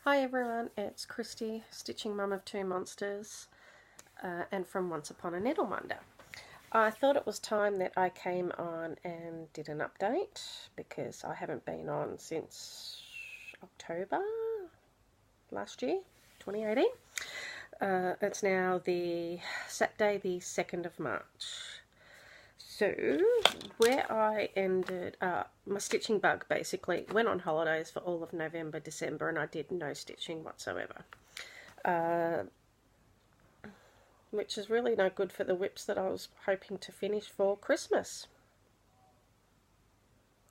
Hi everyone, it's Christy, stitching mum of two monsters, and from Once Upon a Needleminder. I thought it was time that I came on and did an update because I haven't been on since October last year, 2018. It's now the Saturday, the 2nd of March. So, where I ended my stitching bug basically went on holidays for all of November, December, and I did no stitching whatsoever. Which is really no good for the whips that I was hoping to finish for Christmas.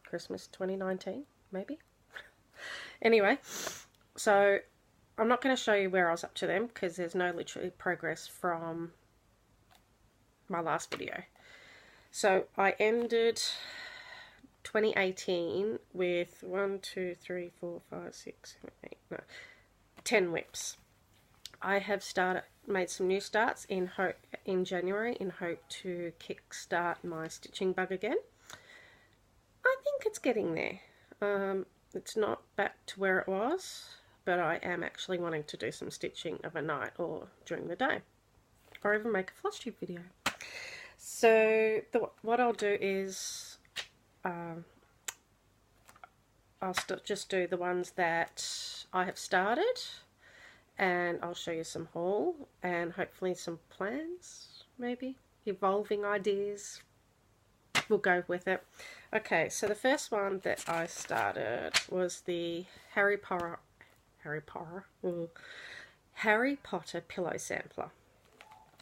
Christmas 2019, maybe? Anyway, so I'm not going to show you where I was up to them because there's no literally progress from my last video. So I ended 2018 with 10 whips. I have made some new starts in January in hope to kickstart my stitching bug again. I think it's getting there. It's not back to where it was, but I am actually wanting to do some stitching of a night or during the day, or even make a Flosstube video. So what I'll do is I'll just do the ones that I have started, and I'll show you some haul and hopefully some plans, maybe evolving ideas. We'll go with it. Okay, so the first one that I started was the Harry Potter pillow sampler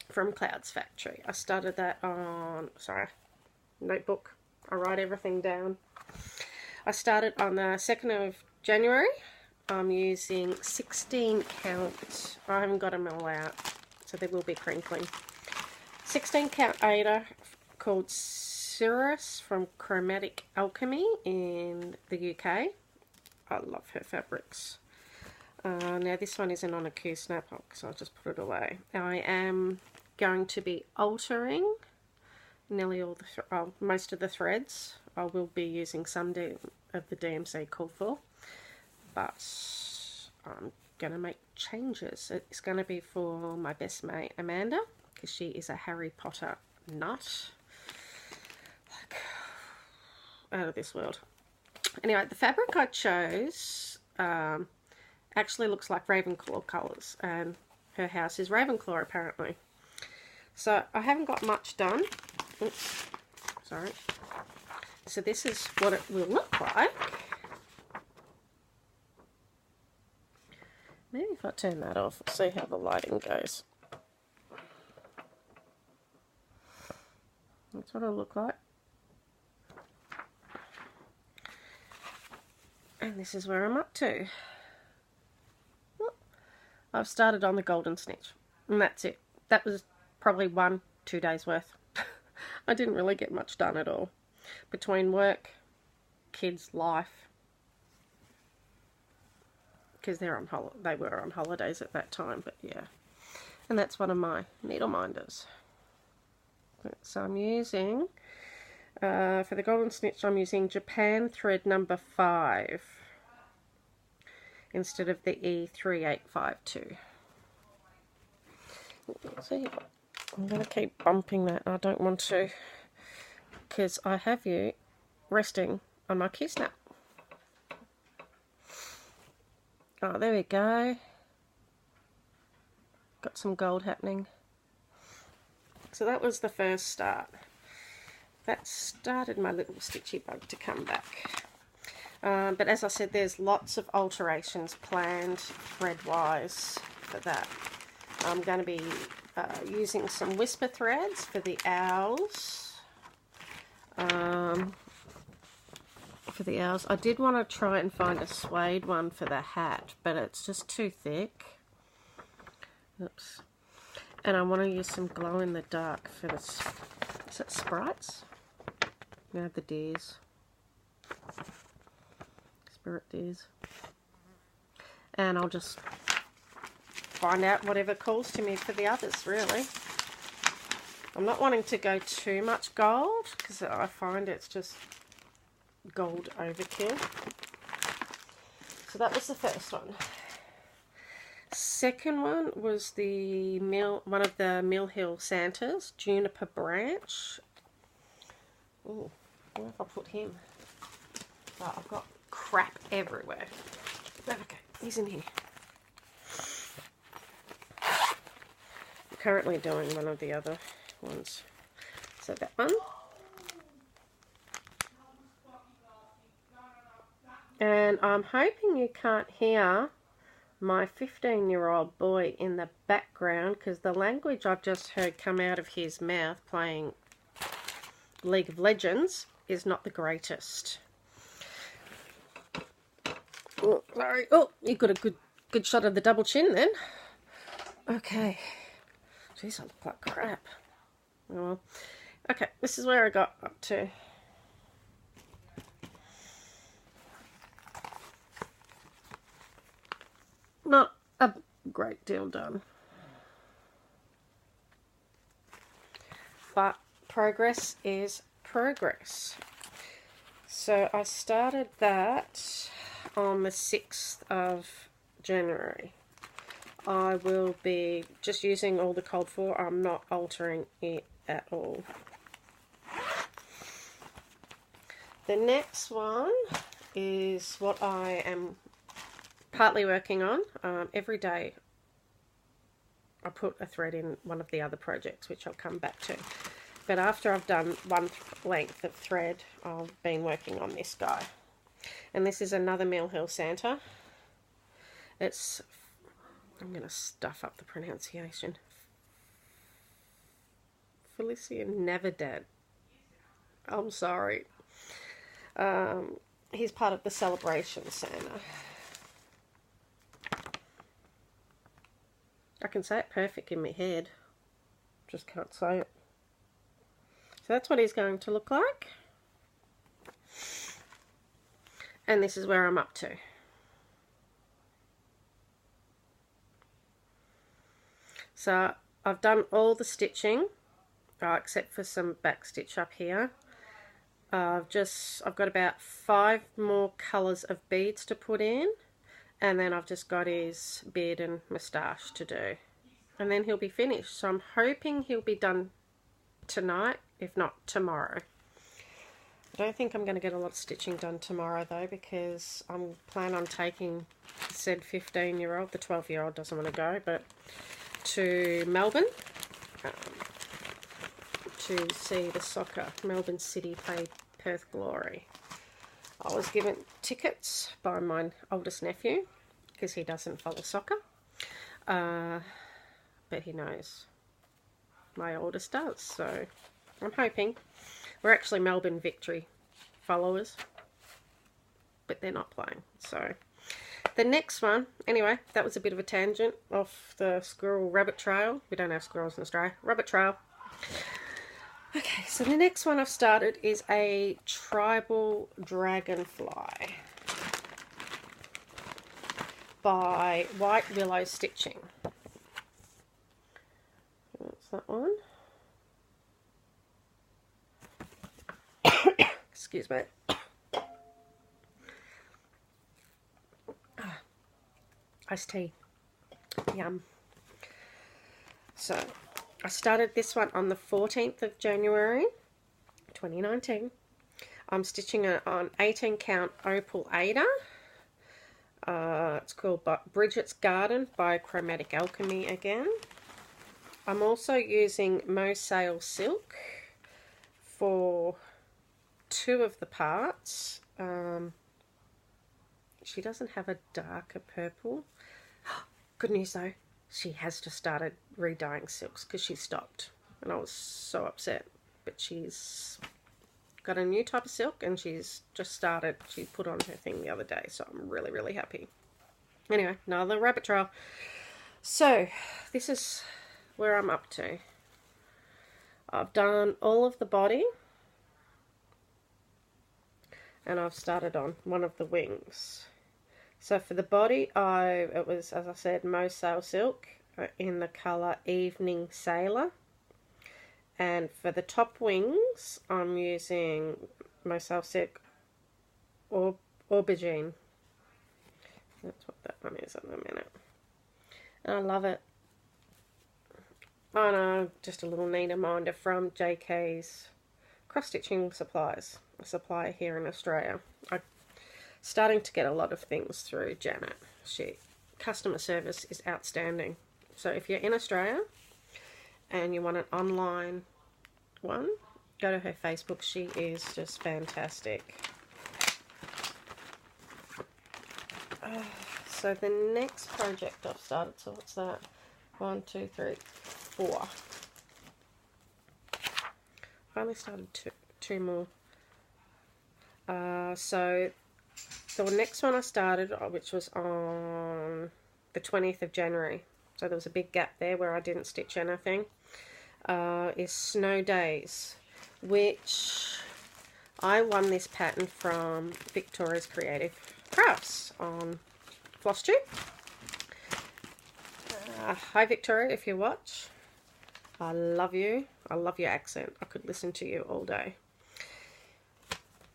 from Cloud's Factory. I started that on, notebook. I write everything down. I started on the 2nd of January. I'm using 16 count. I haven't got them all out, so they will be crinkling. 16 count Ada called Cirrus from Chromatic Alchemy in the UK. I love her fabrics. Now this one isn't on a Q snapper, so I'll just put it away. I am going to be altering nearly all most of the threads. I will be using some of the DMC called for, but I'm going to make changes. It's going to be for my best mate Amanda, because she is a Harry Potter nut, like out of this world. Anyway, the fabric I chose actually looks like Ravenclaw colours, and her house is Ravenclaw apparently. So I haven't got much done. Oops, sorry. So this is what it will look like. Maybe if I turn that off, we'll see how the lighting goes. That's what it'll look like. And this is where I'm up to. I've started on the golden snitch, and that's it. That was probably 1-2 days worth. I didn't really get much done at all between work, kids, life, because they were on holidays at that time. But yeah, and that's one of my needle minders. So I'm using for the golden snitch, I'm using Japan thread number 5 instead of the E3852. See, I'm going to keep bumping that. I don't want to, because I have you resting on my key snap. Oh, there we go. Got some gold happening. So that was the first start. That started my little stitchy bug to come back. But as I said, there's lots of alterations planned thread-wise for that. I'm going to be using some whisper threads for the owls. I did want to try and find a suede one for the hat, but it's just too thick. Oops. And I want to use some glow in the dark for this. Is it sprites? No, the deers. Spirit deers. And I'll just find out whatever calls to me for the others, really. I'm not wanting to go too much gold because I find it's just gold overkill. So that was the first one. Second one was one of the Mill Hill Santas, Juniper branch. Oh, where have I put him? Oh, I've got crap everywhere. Okay, he's in here. I'm currently doing one of the other ones. So that one. And I'm hoping you can't hear my 15-year-old boy in the background, because the language I've just heard come out of his mouth playing League of Legends is not the greatest. Oh, sorry. Oh, you got a good shot of the double chin then. Okay. Jeez, I look like crap. Oh, well. Okay, this is where I got up to. Not a great deal done. But progress is progress. So I started that on the 6th of January. I will be just using all the cold for. I'm not altering it at all. The next one is what I am partly working on. Every day I put a thread in one of the other projects, which I'll come back to. But after I've done one length of thread, I've been working on this guy. And this is another Mill Hill Santa. It's, I'm going to stuff up the pronunciation. Feliz Navidad. I'm sorry. He's part of the Celebration Santa. I can say it perfect in my head. Just can't say it. So that's what he's going to look like. And this is where I'm up to. So I've done all the stitching, except for some back stitch up here. I've got about 5 more colours of beads to put in. And then I've just got his beard and moustache to do. And then he'll be finished. So I'm hoping he'll be done tonight, if not tomorrow. I don't think I'm going to get a lot of stitching done tomorrow though, because I'm planning on taking said 15-year-old, the 12-year-old doesn't want to go, but to Melbourne to see the soccer. Melbourne City play Perth Glory. I was given tickets by my oldest nephew because he doesn't follow soccer, but he knows my oldest does, so I'm hoping. We're actually Melbourne Victory followers, but they're not playing. So the next one, anyway, that was a bit of a tangent off the squirrel rabbit trail. We don't have squirrels in Australia. Rabbit trail. Okay, so the next one I've started is a tribal dragonfly by White Willow Stitching. That's that one. Excuse me. Iced tea. Yum. So I started this one on the 14th of January 2019. I'm stitching it on 18 count Opal Ada. It's called Bridget's Garden by Chromatic Alchemy again. I'm also using Mosaic silk for 2 of the parts. She doesn't have a darker purple. Good news though, she has just started re-dyeing silks because she stopped, and I was so upset. But she's got a new type of silk and she's just started. She put on her thing the other day, so I'm really, really happy. Anyway, another rabbit trail. So this is where I'm up to. I've done all of the body and I've started on one of the wings. So for the body, it was, as I said, Mosaic silk in the colour Evening Sailor. And for the top wings, I'm using Mosaic silk Aubergine. That's what that one is in a minute. and I love it. Oh no, just a little neat reminder from JK's Cross Stitching Supplies, a supplier here in Australia. I'm starting to get a lot of things through Janet. Customer service is outstanding. So if you're in Australia and you want an online one, go to her Facebook. She is just fantastic. So the next project I've started, so what's that? 1, 2, 3, 4. I've only started two more. So the next one I started, which was on the 20th of January, so there was a big gap there where I didn't stitch anything, is Snow Days, which I won this pattern from Victoria's Creative Crafts on Flosstube. Hi Victoria, if you watch, I love you. I love your accent. I could listen to you all day.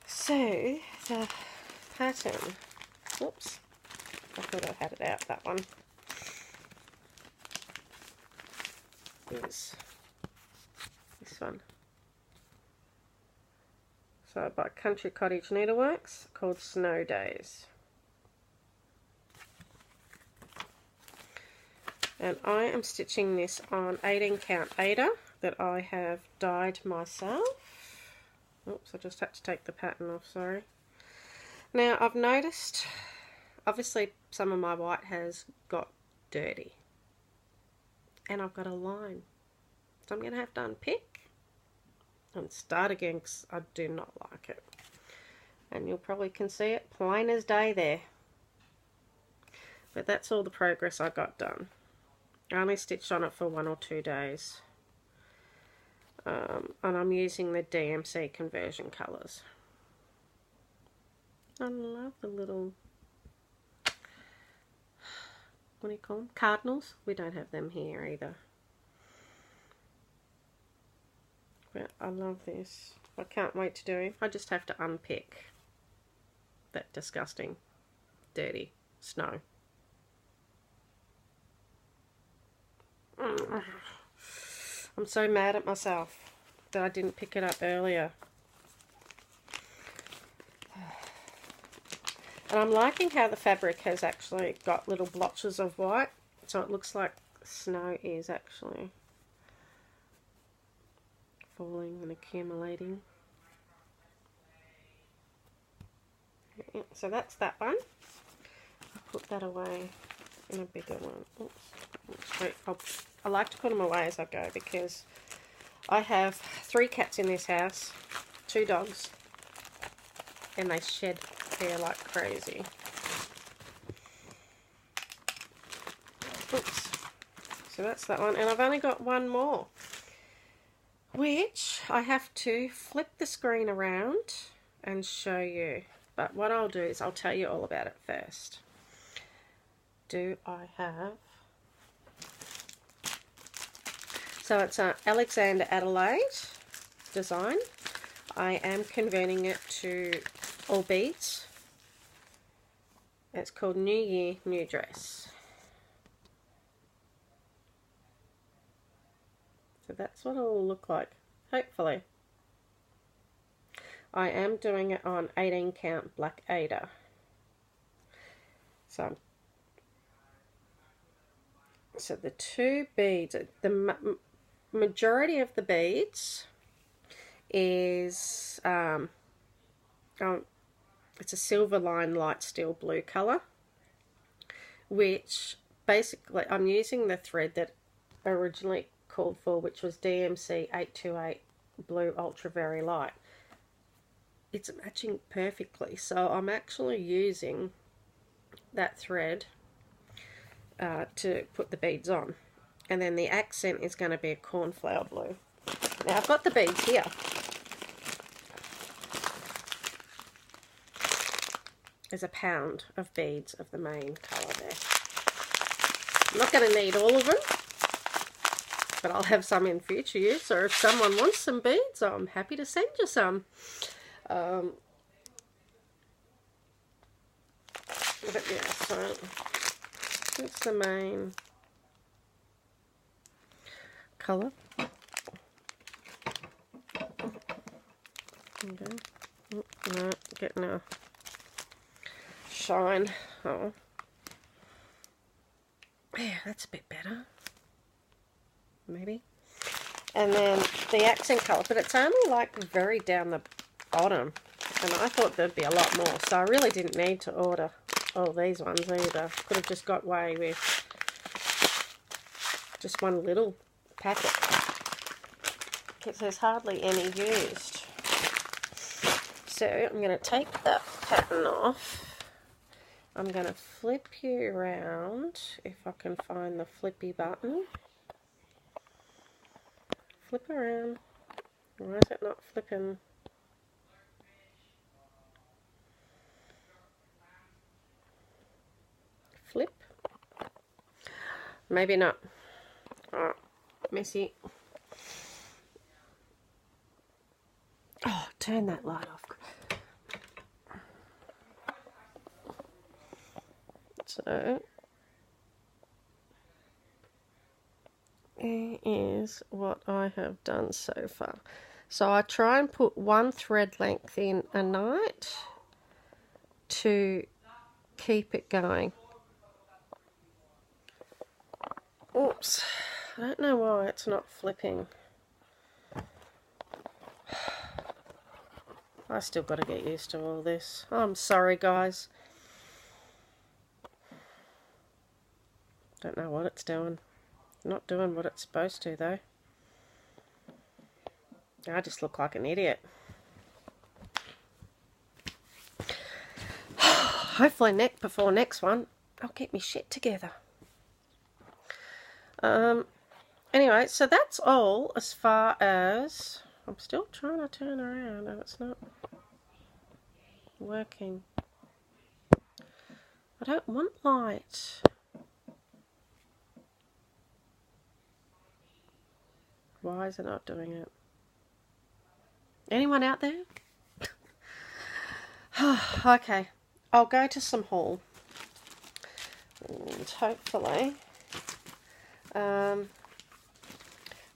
So the pattern, oops, I thought I had it out, that one, is this one. So by Cottage Needleworks, called Snow Days. And I am stitching this on 18 count Aida that I have dyed myself. Oops, I just had to take the pattern off, sorry. Now I've noticed, obviously some of my white has got dirty. And I've got a line. So I'm going to have to unpick and start again because I do not like it. And you'll probably can see it plain as day there. But that's all the progress I got done. I only stitched on it for 1 or 2 days. And I'm using the DMC conversion colours. I love the little, what do you call them? Cardinals? We don't have them here either. But I love this. I can't wait to do it. I just have to unpick that disgusting, dirty snow. I'm so mad at myself that I didn't pick it up earlier. And I'm liking how the fabric has actually got little blotches of white, so it looks like snow is actually falling and accumulating. Yeah, so that's that one. I'll put that away in a bigger one. Oops. I like to put them away as I go because I have 3 cats in this house, 2 dogs, and they shed hair like crazy. Oops. So that's that one, and I've only got one more, which I have to flip the screen around and show you. But what I'll do is I'll tell you all about it first. Do I have... So it's an Alexander Adelaide design. I am converting it to all beads. It's called New Year, New Dress. So that's what it will look like, hopefully. I am doing it on 18 count black Aida. So the 2 beads, the majority of the beads is it's a silver line light steel blue colour, which basically I'm using the thread that originally called for, which was DMC 828 blue ultra very light. It's matching perfectly, so I'm actually using that thread to put the beads on, and then the accent is going to be a cornflower blue. Now I've got the beads here. There's a pound of beads of the main colour there. I'm not going to need all of them, but I'll have some in future use, or if someone wants some beads, I'm happy to send you some. But yeah, so that's the main colour. Okay. No, getting a shine. Oh. Yeah, that's a bit better. Maybe. And then the accent colour, but it's only like very down the bottom. And I thought there'd be a lot more. So I really didn't need to order all these ones either. Could have just got away with just one little packet. Because there's hardly any used. So I'm going to take that pattern off. I'm going to flip you around if I can find the flippy button. Flip around. Why is it not flipping? Flip. Maybe not. Oh, messy. Oh, turn that light off. So, here is what I have done so far. So I try and put one thread length in a night to keep it going. Oops, I don't know why it's not flipping. I still got to get used to all this. I'm sorry, guys. Don't know what it's doing. Not doing what it's supposed to, though. I just look like an idiot. Hopefully before next one, I'll get me shit together. Anyway, so that's all as far as... I'm still trying to turn around and it's not working. I don't want light. Why is it not doing it? Anyone out there? Okay, I'll go to some haul. And hopefully...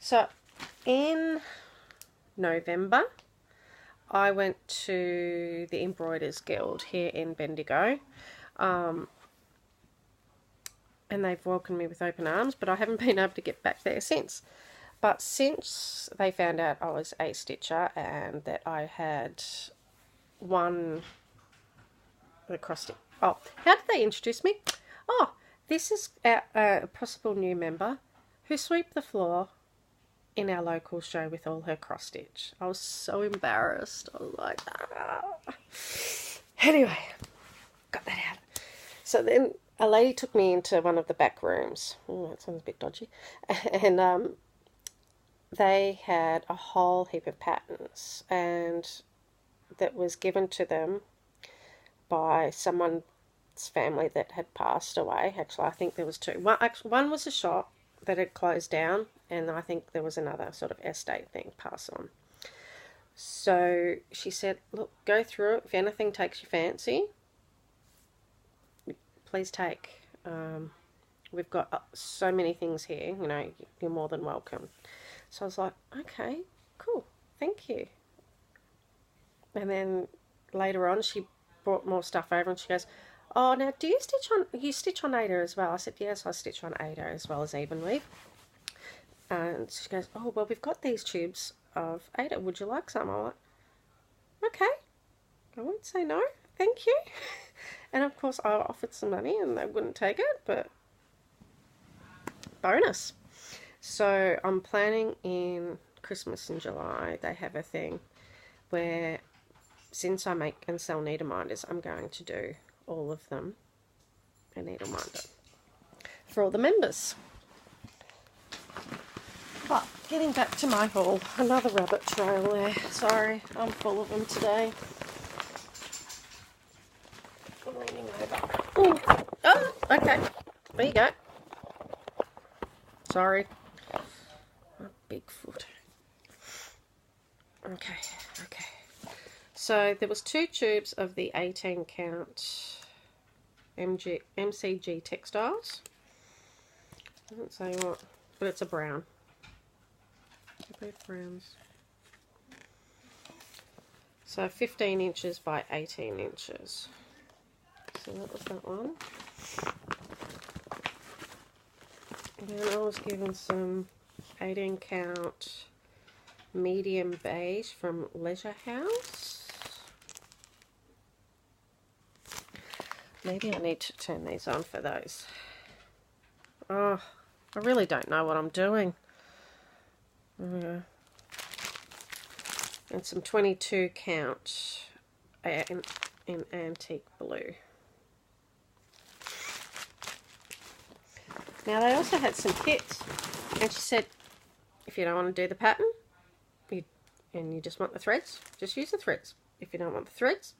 so in November I went to the Embroiderers Guild here in Bendigo, and they've welcomed me with open arms, but I haven't been able to get back there since. But since they found out I was a stitcher and that I had won the cross stitch. Oh, how did they introduce me? Oh, this is a possible new member who swept the floor in our local show with all her cross stitch. I was so embarrassed. I was like, ah. Anyway, got that out. So then a lady took me into one of the back rooms. Oh, that sounds a bit dodgy. And they had a whole heap of patterns, and that was given to them by someone's family that had passed away. Actually, I think there was two. One was a shop that had closed down, and I think there was another sort of estate thing passed on. So she said, look, go through it. If anything takes your fancy, please take. We've got so many things here, you know, you're more than welcome. So I was like, okay, cool, thank you. And then later on, she brought more stuff over, and she goes, oh, now do you stitch on Ada as well? I said, yes, I stitch on Ada as well as even weave. And she goes, oh, well, we've got these tubes of Ada. Would you like some? I'm like, okay, I wouldn't say no, thank you. And of course, I offered some money, and they wouldn't take it, but bonus. So I'm planning in Christmas in July, they have a thing where, since I make and sell needle minders, I'm going to do all of them a needle minder for all the members. But getting back to my haul, another rabbit trail there. Sorry, I'm full of them today. I'm leaning over. Ooh. Oh, okay. There you go. Sorry. Big foot. Okay. So there was 2 tubes of the 18 count MCG textiles. Doesn't say what, but it's a brown. both rounds. So 15 inches by 18 inches. So that was that one. Then I was given some 18 count medium beige from Leisure House. Maybe I need to turn these on for those. Oh, I really don't know what I'm doing. And some 22 count in antique blue. Now they also had some kits, and she said if you don't want to do the pattern and you just want the threads, just use the threads. If you don't want the threads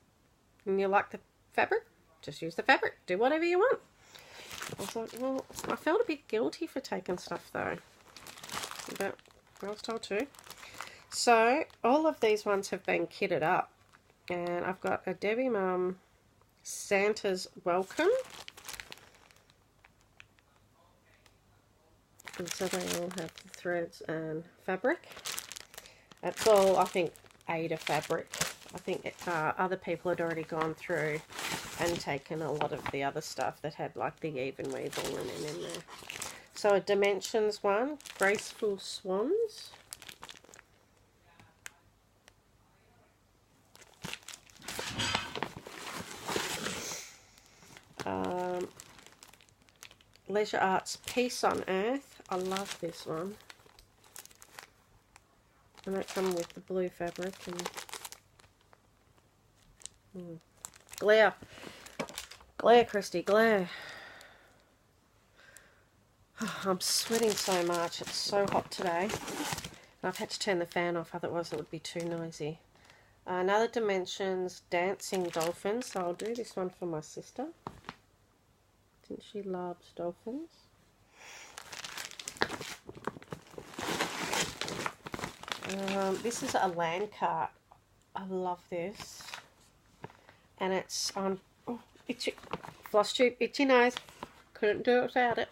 and you like the fabric, just use the fabric. Do whatever you want. I was like, well, I felt a bit guilty for taking stuff though, but I was told to. So all of these ones have been kitted up, and I've got a Debbie Mum Santa's Welcome. And so they all have the threads and fabric. It's all, I think, Ada fabric. I think other people had already gone through and taken a lot of the other stuff that had like the even weave all in there. So a Dimensions one, Graceful Swans. Leisure Arts Peace on Earth. I love this one. And that comes with the blue fabric and glare. Glare, Christy, glare. Oh, I'm sweating so much. It's so hot today. And I've had to turn the fan off, otherwise it would be too noisy. Another Dimensions Dancing Dolphins. So I'll do this one for my sister, since she loves dolphins. This is a land cart. I love this. And it's on itchy Flosstube Itchy Nose. Couldn't do it without it.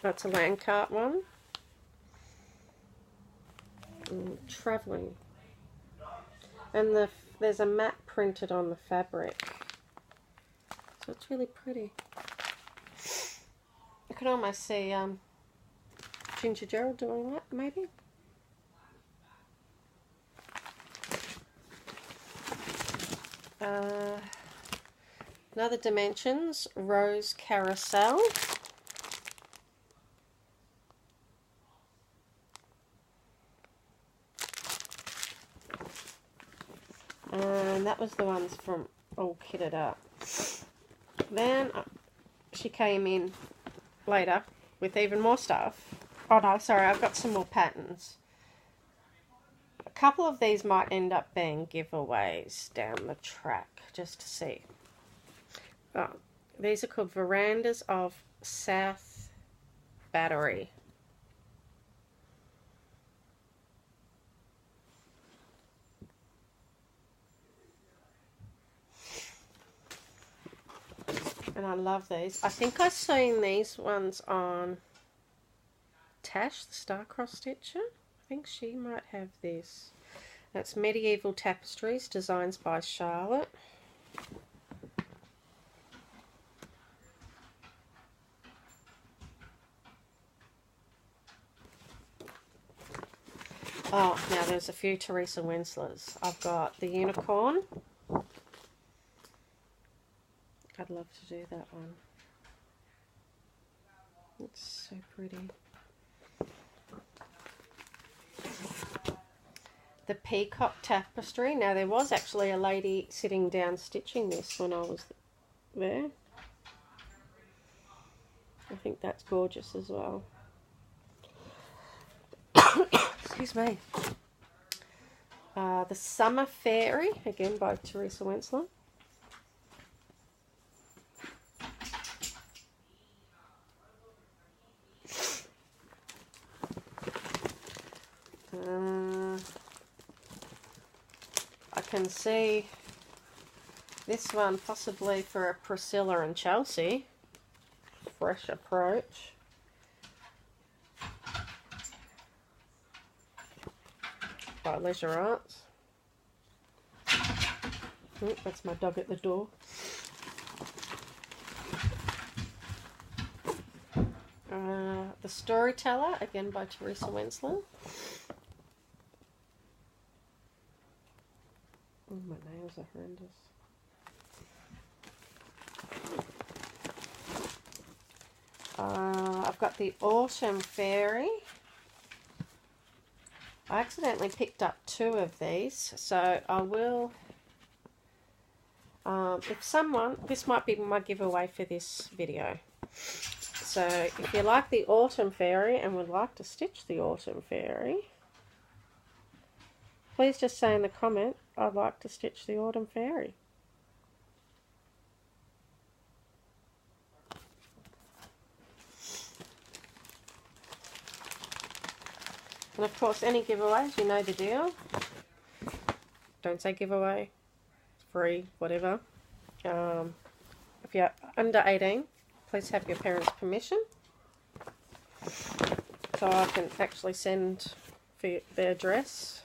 That's a land cart one. Travelling. And there's a map printed on the fabric. So it's really pretty. I can almost see Ginger Gerald doing that, maybe. Another Dimensions, Rose Carousel. And that was the ones from all kitted up. Then she came in later with even more stuff. Oh no, sorry, I've got some more patterns. A couple of these might end up being giveaways down the track, just to see. Oh, these are called Verandas of South Battery. And I love these. I think I've seen these ones on Tash, the Starcrossed Stitcher. I think she might have this. That's Medieval Tapestries, designs by Charlotte. Oh, now there's a few Teresa Winslers. I've got the Unicorn. I'd love to do that one. It's so pretty. The Peacock Tapestry. Now there was actually a lady sitting down stitching this when I was there. I think that's gorgeous as well. Excuse me. The Summer Fairy, again by Teresa Winslow. I can see this one possibly for a Priscilla and Chelsea. Fresh approach. by Leisure Arts. Oh, that's my dog at the door. The Storyteller, again by Teresa Wensler. Oh, my nails are horrendous. I've got the Autumn Fairy. I accidentally picked up 2 of these, so I will, this might be my giveaway for this video. So if you like the Autumn Fairy and would like to stitch the Autumn Fairy, please just say in the comment, I'd like to stitch the Autumn Fairy. And of course, any giveaways, you know the deal. Don't say giveaway, it's free, whatever. If you're under 18, please have your parents' permission. So I can actually send for their address.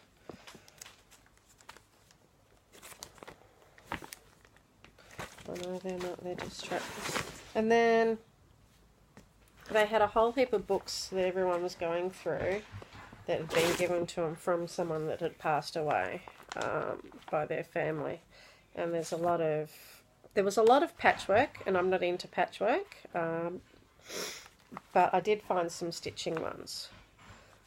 Oh no, they're not, they're distracted. And then they had a whole heap of books that everyone was going through that had been given to them from someone that had passed away by their family. And there was a lot of patchwork, and I'm not into patchwork, but I did find some stitching ones.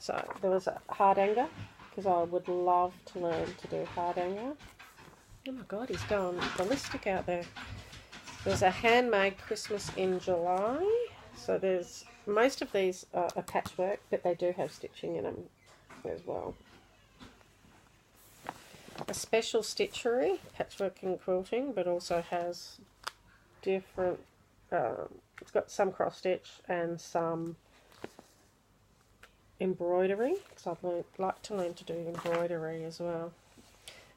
So there was a hardanger, because I would love to learn to do hardanger. Oh my god, he's going ballistic out there. There's a handmade Christmas in July. So there's, most of these are patchwork, but they do have stitching in them as well. A special stitchery, patchwork and quilting, but also has different, it's got some cross stitch and some embroidery, because I'd like to learn to do embroidery as well.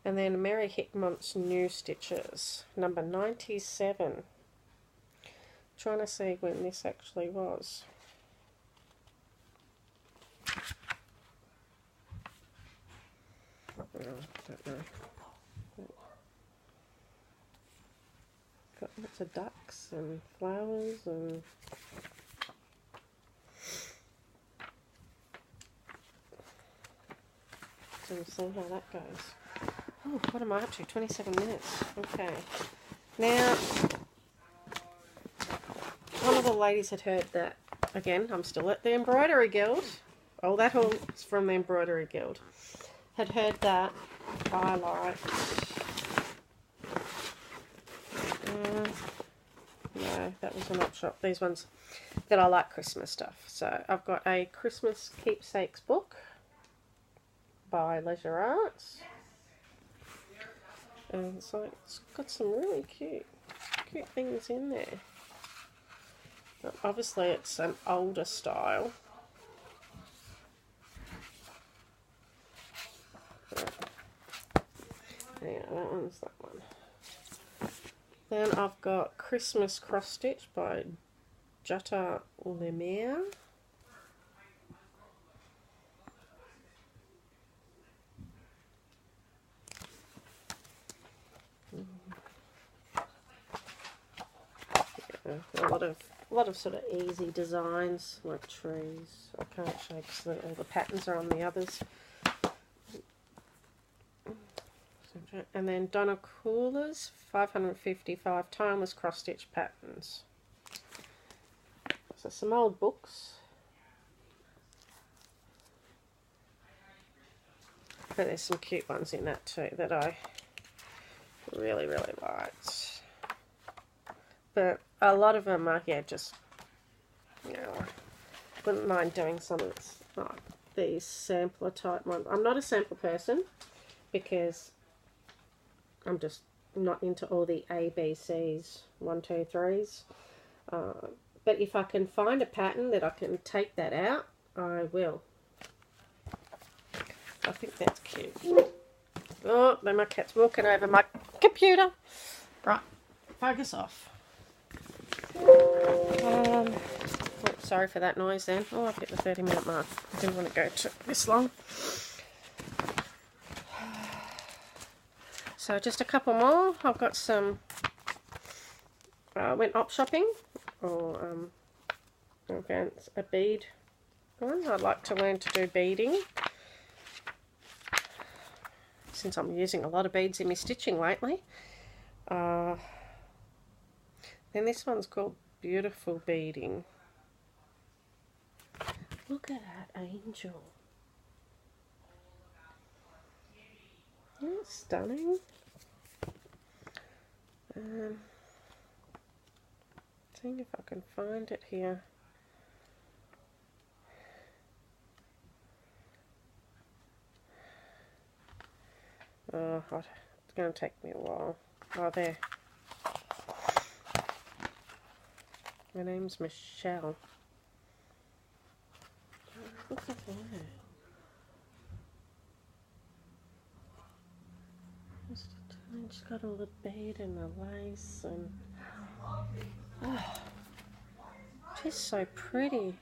And then Mary Hickmont's New Stitches, number 97. Trying to see when this actually was. Oh, don't know. Got lots of ducks and flowers and so we'll see how that goes. Oh, what am I up to? 27 minutes. Okay. Now, one of the ladies had heard that, again, I'm still at the Embroidery Guild. Oh, that all is from the Embroidery Guild. Had heard that I liked, no, that was an op shop. These ones, that I like Christmas stuff. So I've got a Christmas Keepsakes book by Leisure Arts. And so it's got some really cute things in there. But obviously it's an older style. Yeah, that one's that one. Then I've got Christmas Cross Stitch by Jutta Lemire. Yeah, a lot of sort of easy designs like trees. I can't show because all the patterns are on the others. And then Donna Coolers 555 timeless cross stitch patterns. So some old books, but there's some cute ones in that too that I really liked. But a lot of them are, yeah, just, you know, wouldn't mind doing some of this, like these sampler type ones. I'm not a sample person because I'm just not into all the ABCs, 1, 2, 3s. But if I can find a pattern that I can take that out, I will. I think that's cute. Oh, then my cat's walking over my computer. Right, focus off. Oh, sorry for that noise then. Oh, I've hit the 30-minute mark. I didn't want to go this long. So just a couple more. I've got some, went op shopping, or I found a bead one. I'd like to learn to do beading, since I'm using a lot of beads in my stitching lately. Then this one's called Beautiful Beading. Look at that angel. Isn't that stunning? Seeing if I can find it here. Oh, it's going to take me a while. Oh, there. My name's Michelle. Look at that. She's got all the bead and the lace, and oh, she's so pretty.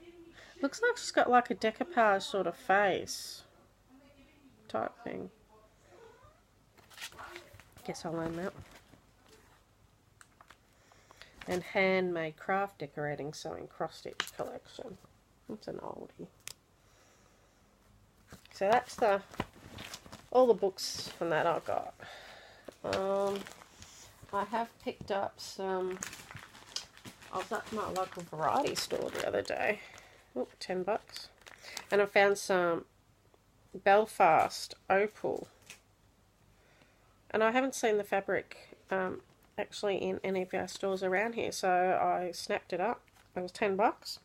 Looks like she's got like a decoupage sort of face type thing. Guess I'll own that. And handmade craft decorating sewing cross stitch collection. It's an oldie. So that's all the books from that I got. I have picked up some. I was at my local variety store the other day. Oh, $10. And I found some Belfast opal. And I haven't seen the fabric actually in any of our stores around here, so I snapped it up. It was $10.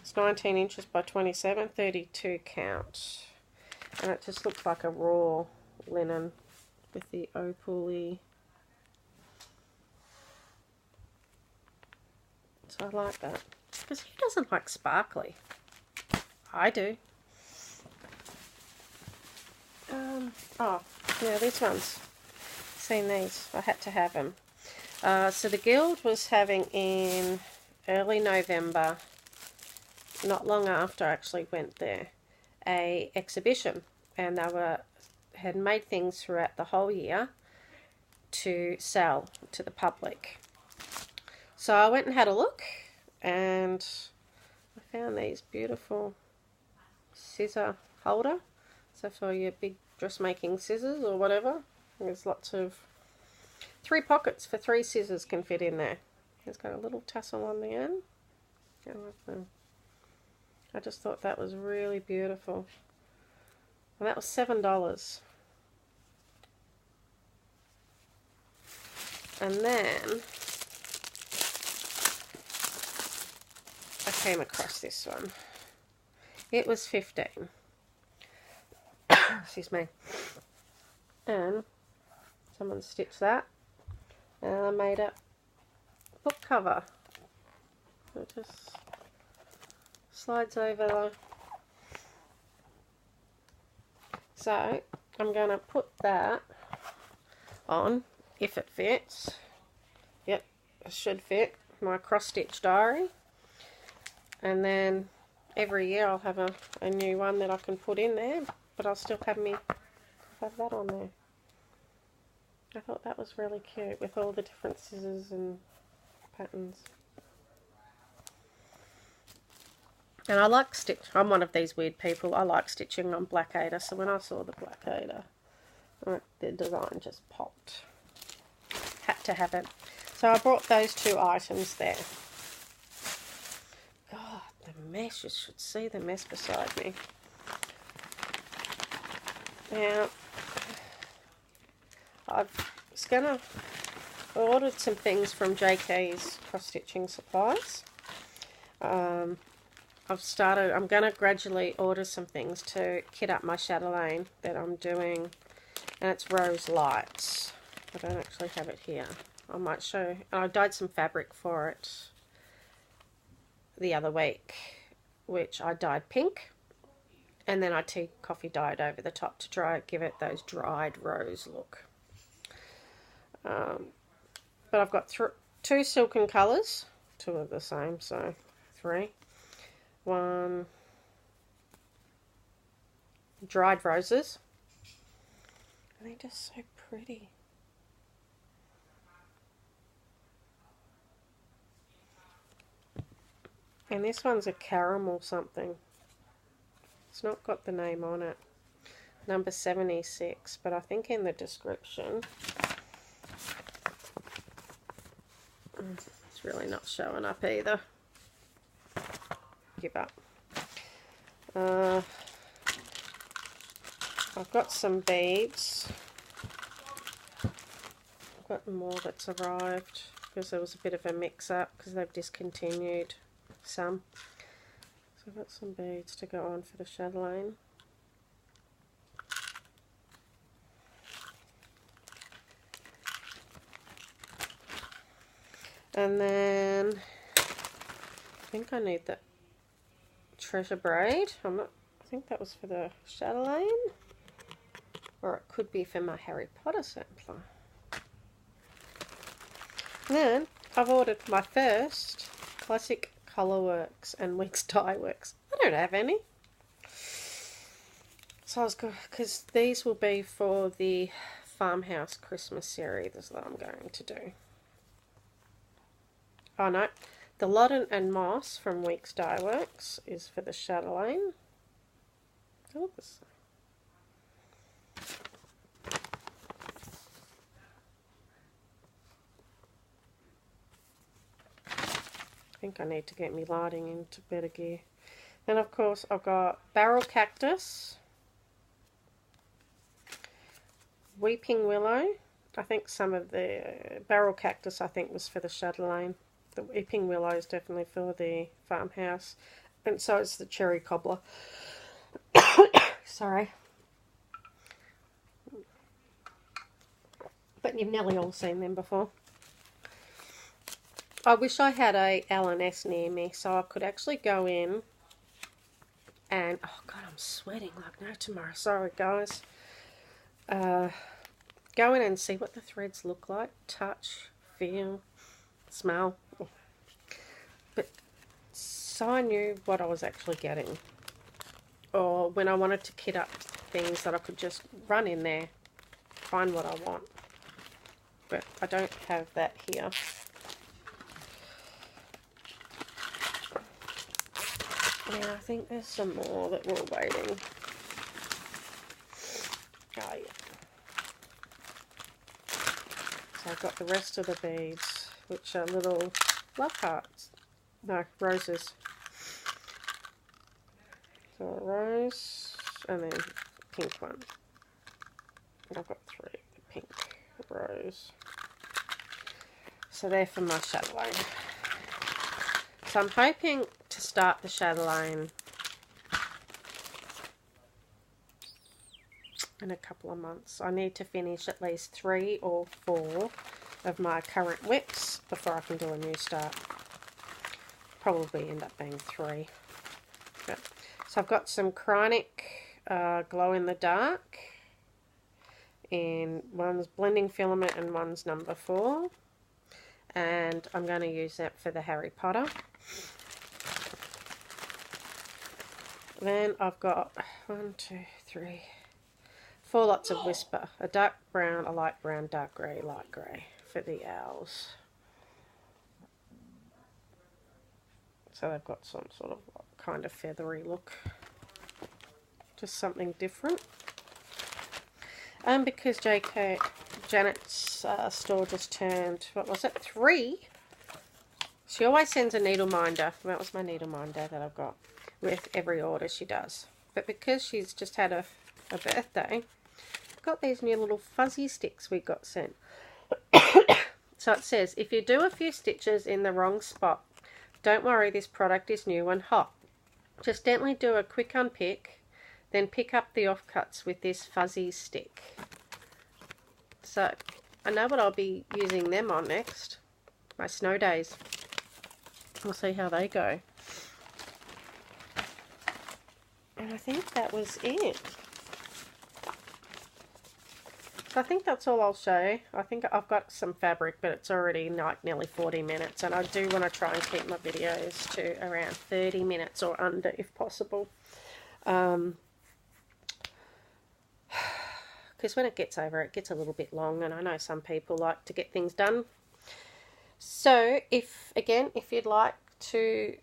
It's 19 inches by 27, 32 count. And it just looks like a raw linen with the opal-y. So I like that. Because who doesn't like sparkly? I do. Oh, yeah, these ones. Seen these. I had to have them. So the Guild was having in early November, not long after I actually went there, a exhibition, and they had made things throughout the whole year to sell to the public. So I went and had a look, and I found these beautiful scissor holder. So for your big dressmaking scissors or whatever, there's lots of 3 pockets for 3 scissors can fit in there. It's got a little tassel on the end. I like them. I just thought that was really beautiful. And that was $7. And then I came across this one. It was $15. Excuse me. And someone stitched that, and I made a book cover. It just slides over the... So I'm going to put that on, if it fits. Yep, it should fit. My cross-stitch diary. And then every year I'll have a new one that I can put in there, but I'll still have that on there. I thought that was really cute with all the different scissors and patterns. And I like stitch. I'm one of these weird people. I like stitching on black Ada. So when I saw the black Ada, the design just popped. Had to have it. So I brought those 2 items there. God, the mess. You should see the mess beside me. Now, I ordered some things from JK's Cross Stitching Supplies. I'm going to gradually order some things to kit up my chatelaine that I'm doing, and it's Rose Lights. I don't actually have it here. I might show. I dyed some fabric for it the other week, which I dyed pink, and then I tea coffee dyed over the top to give it those dried rose look. But I've got 2 silken colours, 2 of the same, so 3. 1 dried roses. They're just so pretty. And this one's a caramel something. It's not got the name on it. Number 76, but I think in the description it's really not showing up either. Give up. I've got some beads. I've got more that's arrived because there was a bit of a mix-up because they've discontinued some. So I've got some beads to go on for the chatelaine. And then I think I need that treasure braid. I think that was for the chatelaine, or it could be for my Harry Potter sampler. And then I've ordered my first classic Colourworks and Weeks Dye Works. I don't have any, so I was good because these will be for the farmhouse Christmas series that I'm going to do. Oh no, the Loddon and Moss from Weeks Dye Works is for the chatelaine. Oops. I think I need to get me lighting into better gear. Then of course I've got Barrel Cactus, Weeping Willow. I think some of the Barrel Cactus I think was for the chatelaine. The Weeping Willow is definitely for the farmhouse, and so is the Cherry Cobbler. Sorry, but you've nearly all seen them before. I wish I had a L&S near me so I could actually go in and, oh god, I'm sweating like no tomorrow. Sorry guys. Go in and see what the threads look like, touch, feel, smell. But so I knew what I was actually getting. Or when I wanted to kit up things that I could just run in there, find what I want. But I don't have that here. Yeah, I think there's some more that we're waiting. Oh yeah. So I've got the rest of the beads, which are little love hearts. No, roses. So a rose, and then pink one. I've got 3, the pink, the rose. So they're for my chatelaine. So I'm hoping to start the chatelaine in a couple of months. I need to finish at least 3 or 4 of my current wicks before I can do a new start. Probably end up being 3. But, so I've got some Chronic Glow in the Dark, and one's Blending Filament and one's number 4, and I'm going to use that for the Harry Potter. Then I've got 1, 2, 3, 4 lots of Whisper, a dark brown, a light brown, dark grey, light grey for the owls. So they've got some sort of kind of feathery look, just something different. And because Janet's store just turned, what was it, 3? She always sends a needle minder. That was my needle minder that I've got with every order she does. But because she's just had a birthday, I've got these new little fuzzy sticks we got sent. So it says, if you do a few stitches in the wrong spot, don't worry, this product is new and hot. Just gently do a quick unpick, then pick up the offcuts with this fuzzy stick. So I know what I'll be using them on next. My snow days. We'll see how they go. And I think that was it. So I think that's all I'll show. I think I've got some fabric, but it's already like nearly 40 minutes. And I do want to try and keep my videos to around 30 minutes or under if possible. because when it gets over, it gets a little bit long, and I know some people like to get things done. So, if you'd like to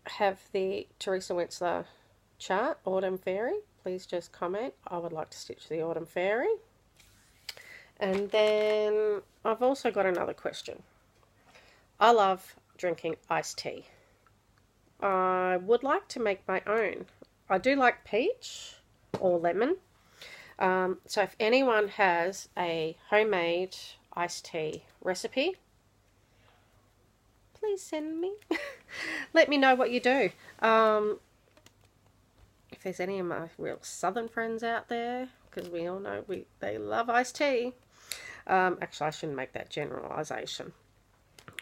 have the Teresa Wentzler chart, Autumn Fairy, please just comment. I would like to stitch the Autumn Fairy. And then I've also got another question. I love drinking iced tea. I would like to make my own. I do like peach or lemon. So if anyone has a homemade iced tea recipe, please send me. Let me know what you do. If there's any of my real southern friends out there, because we all know they love iced tea. Actually, I shouldn't make that generalisation.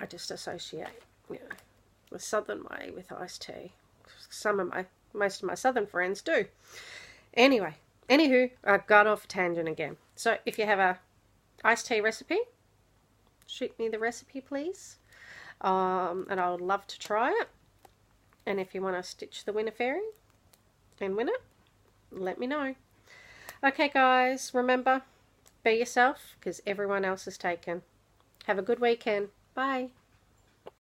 I just associate, the southern way with iced tea. Most of my southern friends do. Anyway, anywho, I got off tangent again. So if you have a iced tea recipe, shoot me the recipe, please. And I would love to try it. And if you want to stitch the Winter Fairy and win it, let me know. Okay, guys, remember, be yourself, because everyone else is taken. Have a good weekend. Bye.